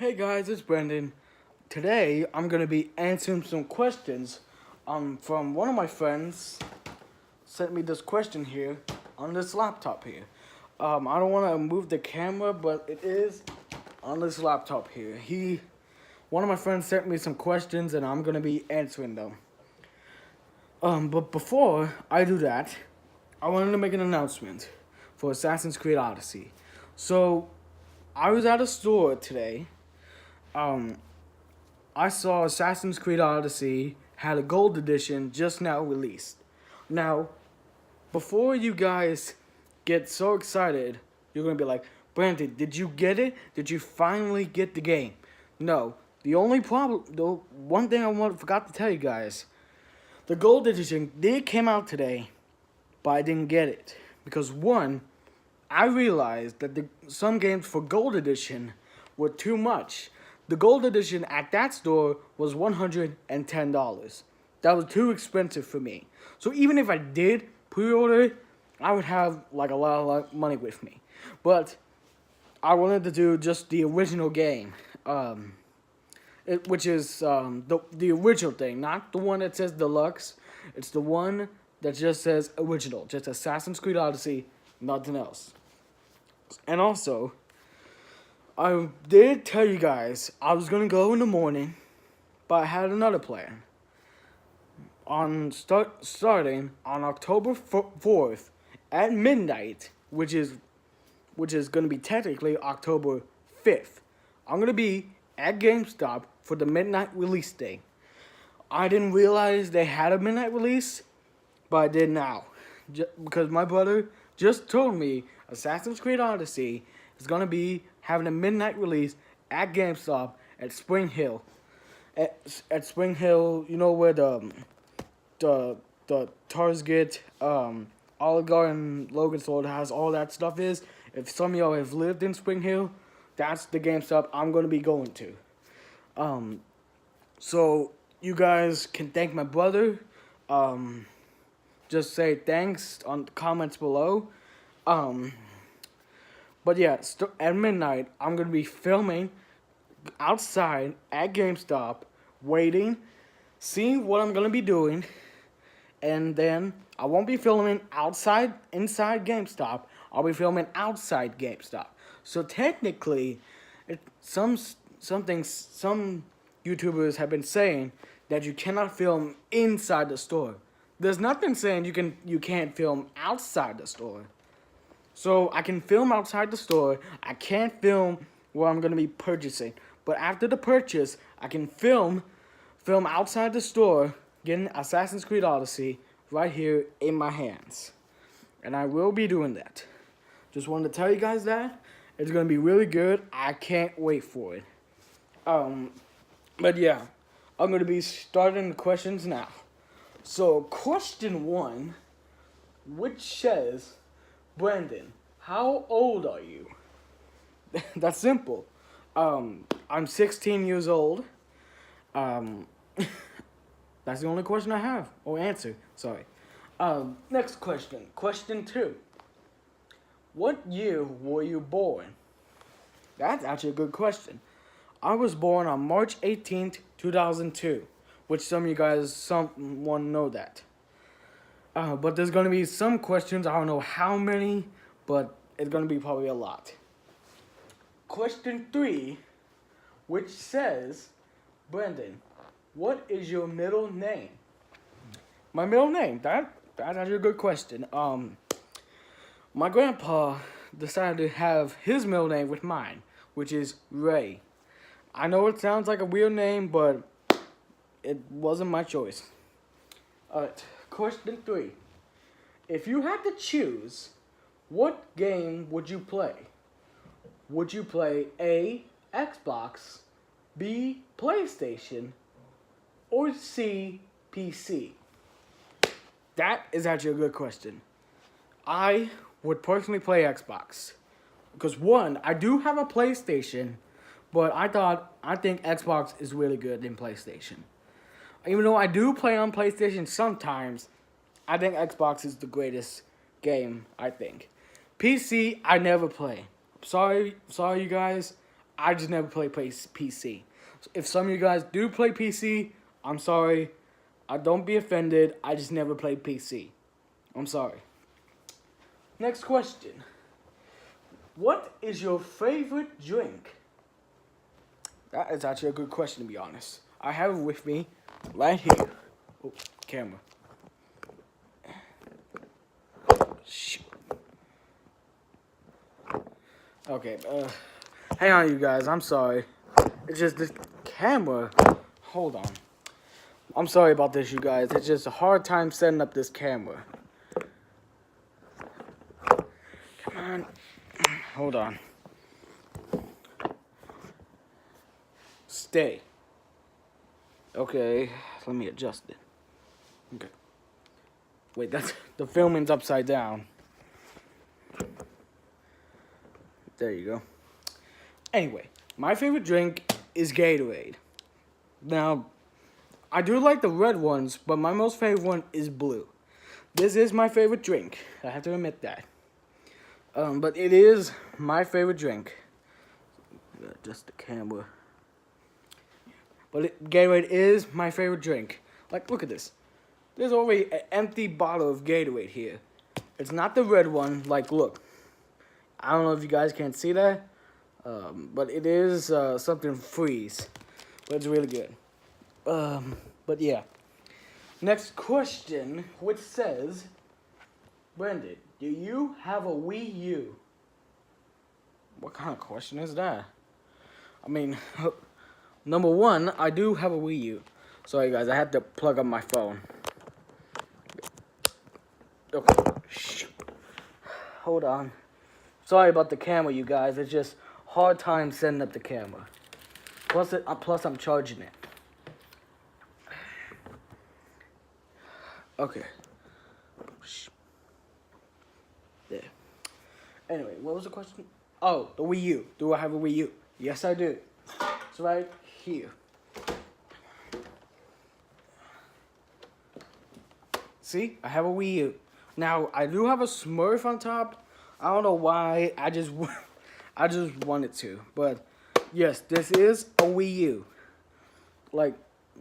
Hey guys, it's Brendan. Today I'm gonna be answering some questions from one of my friends. Sent me this question here on this laptop here. I don't want to move the camera, but it is on this laptop here. One of my friends sent me some questions, and I'm gonna be answering them. But before I do that, I wanted to make an announcement for Assassin's Creed Odyssey. So I was at a store today. Um, I saw Assassin's Creed Odyssey had a gold edition just now released. Now, before you guys get so excited, you're gonna be like, Brandon, did you get it? Did you finally get the game? No. The one thing forgot to tell you guys, the gold edition did came out today, but I didn't get it because one, I realized that some games for gold edition were too much. The gold edition at that store was $110. That was too expensive for me. So even if I did pre-order it, I would have like a lot of money with me. But I wanted to do just the original game, which is the original thing, not the one that says deluxe. It's the one that just says original, just Assassin's Creed Odyssey, nothing else. And also, I did tell you guys I was gonna go in the morning, but I had another plan. Starting on October 4th at midnight, which is gonna be technically October 5th. I'm gonna be at GameStop for the midnight release day. I didn't realize they had a midnight release, but I did now, because my brother just told me Assassin's Creed Odyssey is gonna be having a midnight release at GameStop at Spring Hill. At Spring Hill, you know where the Target, Olive Garden, Logan Sword has all that stuff is. If some of y'all have lived in Spring Hill, that's the GameStop I'm gonna be going to. So you guys can thank my brother. Just say thanks on the comments below. But yeah, at midnight, I'm going to be filming outside at GameStop, waiting, seeing what I'm going to be doing, and then I won't be filming inside GameStop. I'll be filming outside GameStop. So technically, some YouTubers have been saying that you cannot film inside the store. There's nothing saying you can't film outside the store. So I can film outside the store. I can't film where I'm gonna be purchasing. But after the purchase, I can film outside the store, getting Assassin's Creed Odyssey right here in my hands. And I will be doing that. Just wanted to tell you guys that. It's gonna be really good. I can't wait for it. But yeah, I'm gonna be starting the questions now. So question 1, which says, Brandon, how old are you? That's simple. I'm 16 years old. That's the only question I have, or answer, sorry. Next question. Question 2. What year were you born? That's actually a good question. I was born on March 18th, 2002, which some of you guys want to know that. But there's going to be some questions, I don't know how many, but it's going to be probably a lot. Question 3, which says, Brandon, what is your middle name? My middle name, that's actually a good question. My grandpa decided to have his middle name with mine, which is Ray. I know it sounds like a weird name, but it wasn't my choice. Alright, question 3. If you had to choose, what game would you play? Would you play A, Xbox, B, PlayStation, or C, PC? That is actually a good question. I would personally play Xbox. Because one, I do have a PlayStation, but I think Xbox is really good than PlayStation. Even though I do play on PlayStation sometimes, I think Xbox is the greatest game, I think. PC, I never play. Sorry you guys. I just never play PC. If some of you guys do play PC, I'm sorry. Don't be offended. I just never played PC. I'm sorry. Next question. What is your favorite drink? That is actually a good question, to be honest. I have it with me right here. Oh, camera. Shoot. Okay, hang on, you guys. I'm sorry. It's just the camera. Hold on. I'm sorry about this, you guys. It's just a hard time setting up this camera. Come on. Hold on. Stay. Okay, let me adjust it. Okay. Wait, that's the filming's upside down. There you go. Anyway, my favorite drink is Gatorade. Now, I do like the red ones, but my most favorite one is blue. This is my favorite drink. I have to admit that. But it is my favorite drink. Just the camera. But Gatorade is my favorite drink. Like, look at this. There's already an empty bottle of Gatorade here. It's not the red one. Like, look. I don't know if you guys can see that. But it is something freeze. But it's really good. But yeah. Next question, which says, Brendan, do you have a Wii U? What kind of question is that? I mean, number one, I do have a Wii U. Sorry guys, I had to plug up my phone. Okay. Hold on. Sorry about the camera, you guys. It's just hard time setting up the camera. Plus I'm charging it. Okay. There. Anyway, what was the question? Oh, the Wii U. Do I have a Wii U? Yes, I do. It's right here. See? I have a Wii U. Now, I do have a Smurf on top. I don't know why. I just wanted to. But, yes, this is a Wii U. Like,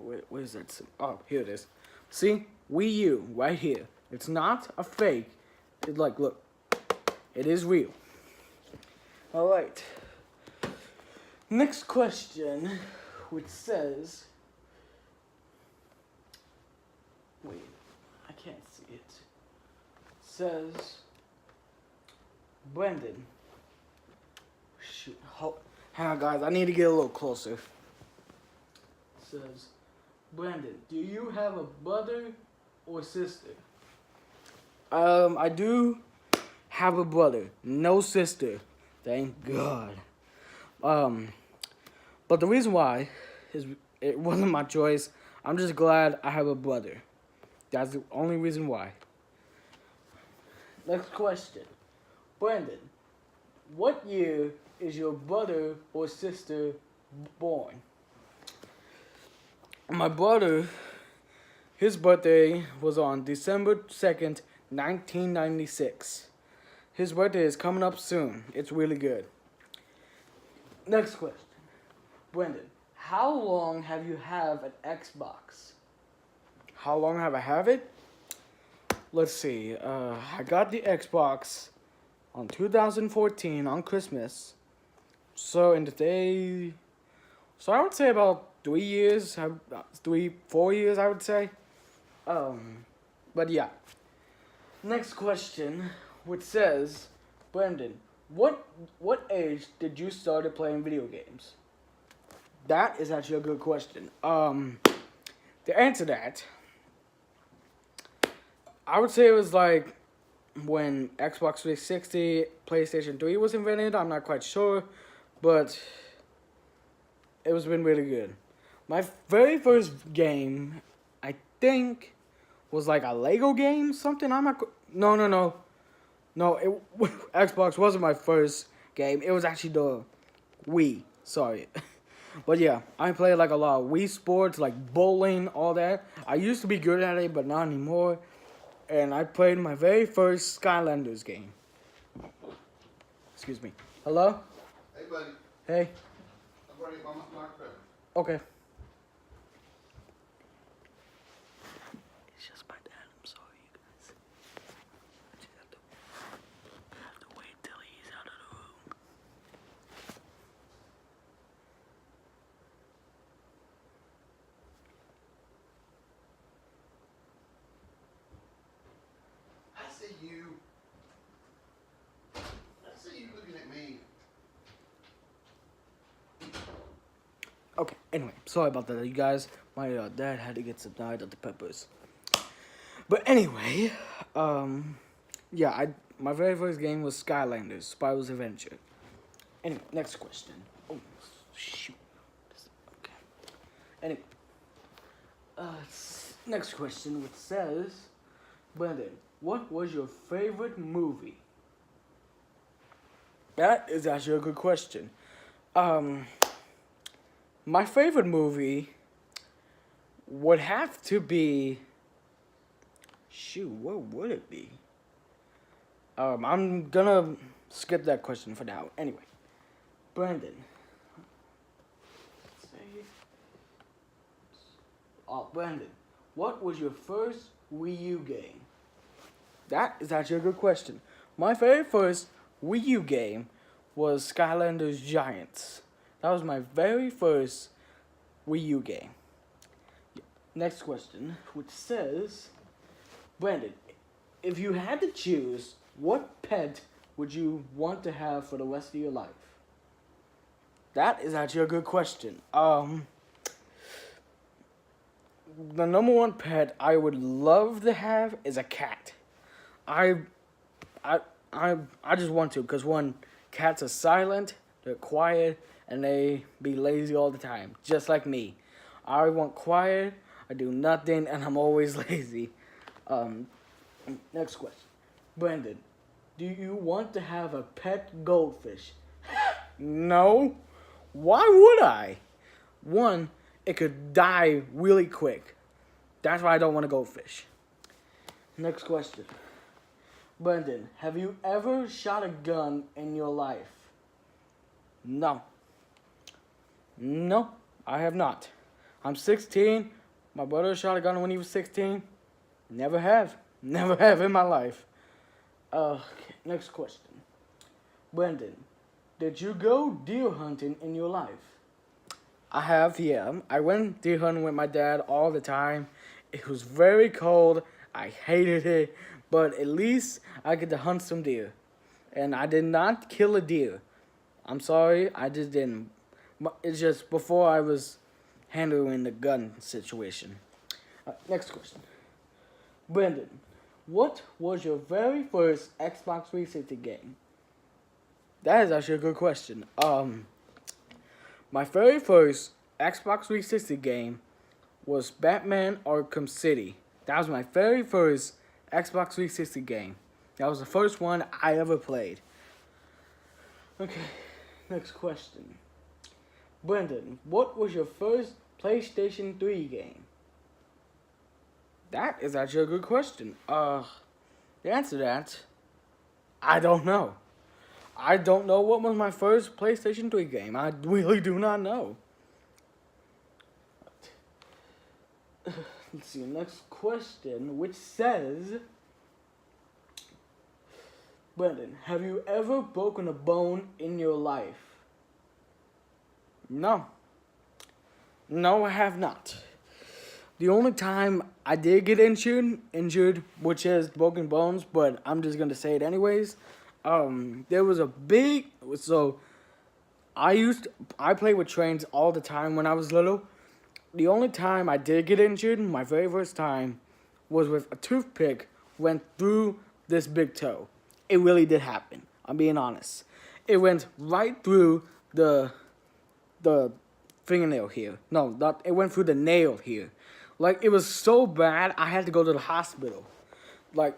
where is that? Oh, here it is. See? Wii U, right here. It's not a fake. It's like, look. It is real. Alright. Next question, which says... Wait, I can't see it. Says... Brendan. Shoot. Hang on, guys. I need to get a little closer. Says... Brendan, do you have a brother or sister? I do have a brother, no sister. Thank God. But the reason why is it wasn't my choice. I'm just glad I have a brother. That's the only reason why. Next question. Brendan, what year is your brother or sister born? My brother, his birthday was on December 2nd, 1996. His birthday is coming up soon. It's really good. Next question. Brendan, how long have you had an Xbox? How long have I had it? Let's see. I got the Xbox on 2014 on Christmas. So in the day... So I would say about 3 years. 4 years, I would say. But yeah. Next question, which says, Brendan, what age did you start playing video games? That is actually a good question. To answer that, I would say it was like when Xbox 360, PlayStation 3 was invented. I'm not quite sure, but it was been really good. My very first game, I think, was like a Lego game, something. No, Xbox wasn't my first game. It was actually the Wii. Sorry. But yeah, I played like a lot of Wii sports, like bowling, all that. I used to be good at it, but not anymore. And I played my very first Skylanders game. Excuse me. Hello? Hey, buddy. Hey. before I eat my microphone. Okay. It's just my dad. I'm sorry, you guys. I just have to wait till he's out of the room. I see you. I see you looking at me. Okay, anyway, sorry about that, you guys. My dad had to get some Diet Dr. Peppers. But anyway, yeah, my very first game was Skylanders, Spyro's Adventure. Anyway, next question. Oh, shoot. Okay. Anyway, next question, which says, Brandon, what was your favorite movie? That is actually a good question. My favorite movie would have to be. Shoot, what would it be? I'm gonna skip that question for now. Anyway, Brandon. Brandon, what was your first Wii U game? That is actually a good question. My very first Wii U game was Skylanders Giants. That was my very first Wii U game. Next question, which says, Brandon, if you had to choose, what pet would you want to have for the rest of your life? That is actually a good question. The number one pet I would love to have is a cat. I just want to, because one, cats are silent, they're quiet, and they be lazy all the time, just like me. I want quiet, I do nothing, and I'm always lazy. Next question. Brandon, do you want to have a pet goldfish? No. Why would I? One, it could die really quick. That's why I don't want a goldfish. Next question. Brandon, have you ever shot a gun in your life? No. No, I have not. I'm 16. My brother shot a gun when he was 16. Never have. Never have in my life. Okay, next question. Brandon, did you go deer hunting in your life? I have, yeah. I went deer hunting with my dad all the time. It was very cold. I hated it. But at least I get to hunt some deer. And I did not kill a deer. I'm sorry, I just didn't. It's just before I was handling the gun situation. Next question. Brandon, what was your very first Xbox 360 game? That is actually a good question. My very first Xbox 360 game was Batman Arkham City. That was my very first Xbox 360 game. That was the first one I ever played. Okay, next question. Brandon, what was your first PlayStation 3 game? That is actually a good question. The answer to that, I don't know. I don't know what was my first PlayStation 3 game. I really do not know. Let's see, next question, which says, Brandon, have you ever broken a bone in your life? No. No, I have not. The only time I did get injured, which is broken bones, but I'm just gonna say it anyways. There was a big, so I played with trains all the time when I was little. The only time I did get injured, my very first time, was with a toothpick went through this big toe. It really did happen. I'm being honest. It went right through the fingernail here. No, not, it went through the nail here. Like, it was so bad, I had to go to the hospital. Like,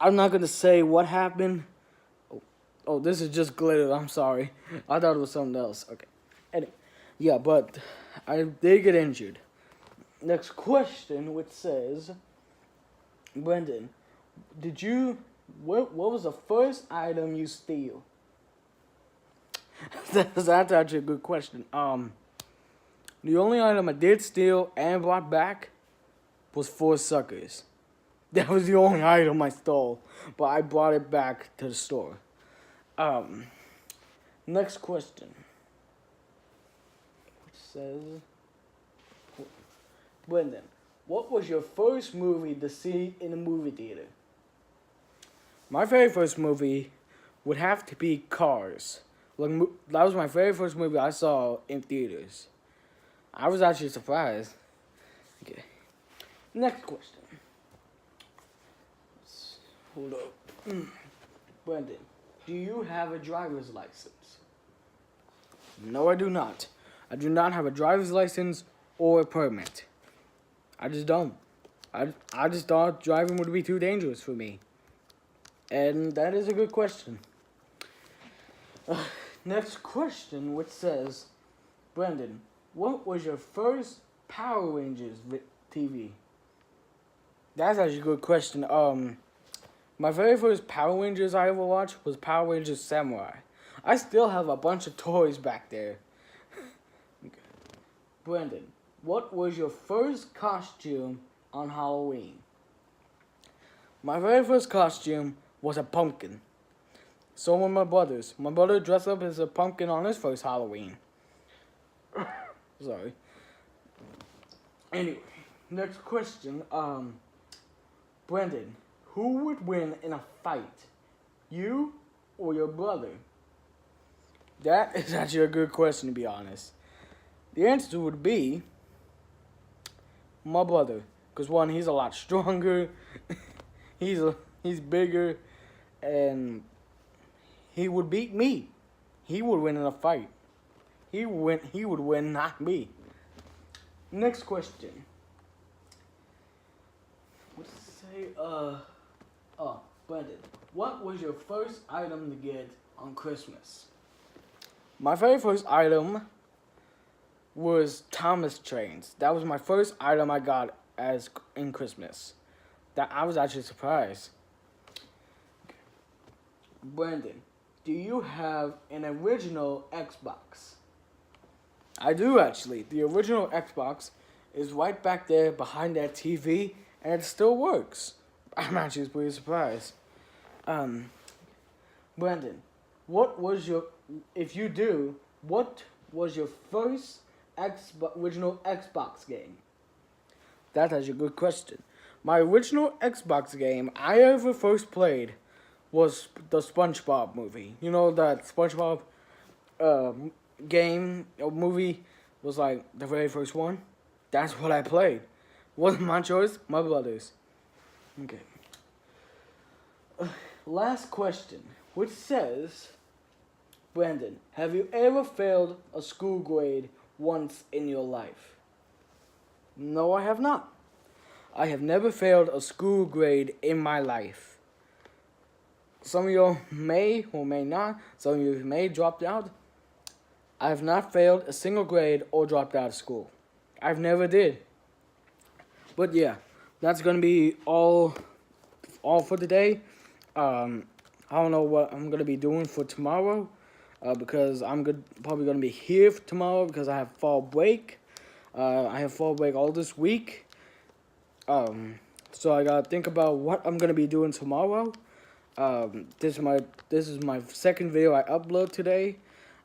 I'm not gonna say what happened. Oh, this is just glitter. I'm sorry. I thought it was something else. Okay. Anyway, yeah, but I did get injured. Next question, which says, Brendan, what was the first item you steal? That's actually a good question. The only item I did steal and brought back was 4 suckers. That was the only item I stole, but I brought it back to the store. Next question. It says, Brendan, what was your first movie to see in a movie theater? My very first movie would have to be Cars. Like, that was my very first movie I saw in theaters. I was actually surprised. Okay. Next question. Hold up. Brendan, do you have a driver's license? No, I do not. I do not have a driver's license or a permit. I just don't. I just thought driving would be too dangerous for me. And that is a good question. Next question, which says, Brendan, what was your first Power Rangers TV? That's actually a good question. My very first Power Rangers I ever watched was Power Rangers Samurai. I still have a bunch of toys back there. Okay. Brendan, what was your first costume on Halloween? My very first costume was a pumpkin. So were my brothers. My brother dressed up as a pumpkin on his first Halloween. Sorry. Anyway, next question. Brendan, who would win in a fight? You or your brother? That is actually a good question, to be honest. The answer would be my brother. Because one, he's a lot stronger. he's bigger. And he would beat me. He would win in a fight. He would win, not me. Next question. Let's say, Brendan, what was your first item to get on Christmas? My very first item was Thomas Trains. That was my first item I got in Christmas. That I was actually surprised. Brendan, do you have an original Xbox? I do, actually. The original Xbox is right back there behind that TV, and it still works. I'm actually pretty surprised. Brendan, what was your first original Xbox game? That's actually a good question. My original Xbox game I ever first played was the SpongeBob movie. You know that SpongeBob game or movie was like the very first one? That's what I played. Wasn't my choice, my brother's. Okay. Last question, which says, Brendan, have you ever failed a school grade once in your life? No, I have not. I have never failed a school grade in my life. Some of you may or may not. Some of you may dropped out. I have not failed a single grade or dropped out of school. I've never did. But yeah, that's gonna be all for today. I don't know what I'm gonna be doing for tomorrow, because I'm probably gonna be here for tomorrow because I have fall break. I have fall break all this week. So I gotta think about what I'm gonna be doing tomorrow. This is my second video I upload today.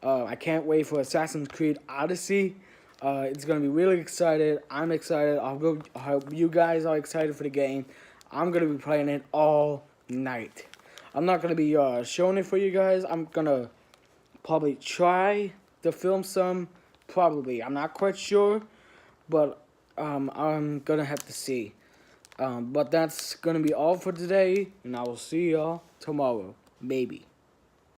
I can't wait for Assassin's Creed Odyssey. It's gonna be really excited. I'm excited. I hope you guys are excited for the game. I'm gonna be playing it all night. I'm not gonna be showing it for you guys. I'm gonna probably try to film some. Probably. I'm not quite sure, but I'm gonna have to see. But that's gonna be all for today, and I will see y'all tomorrow, maybe.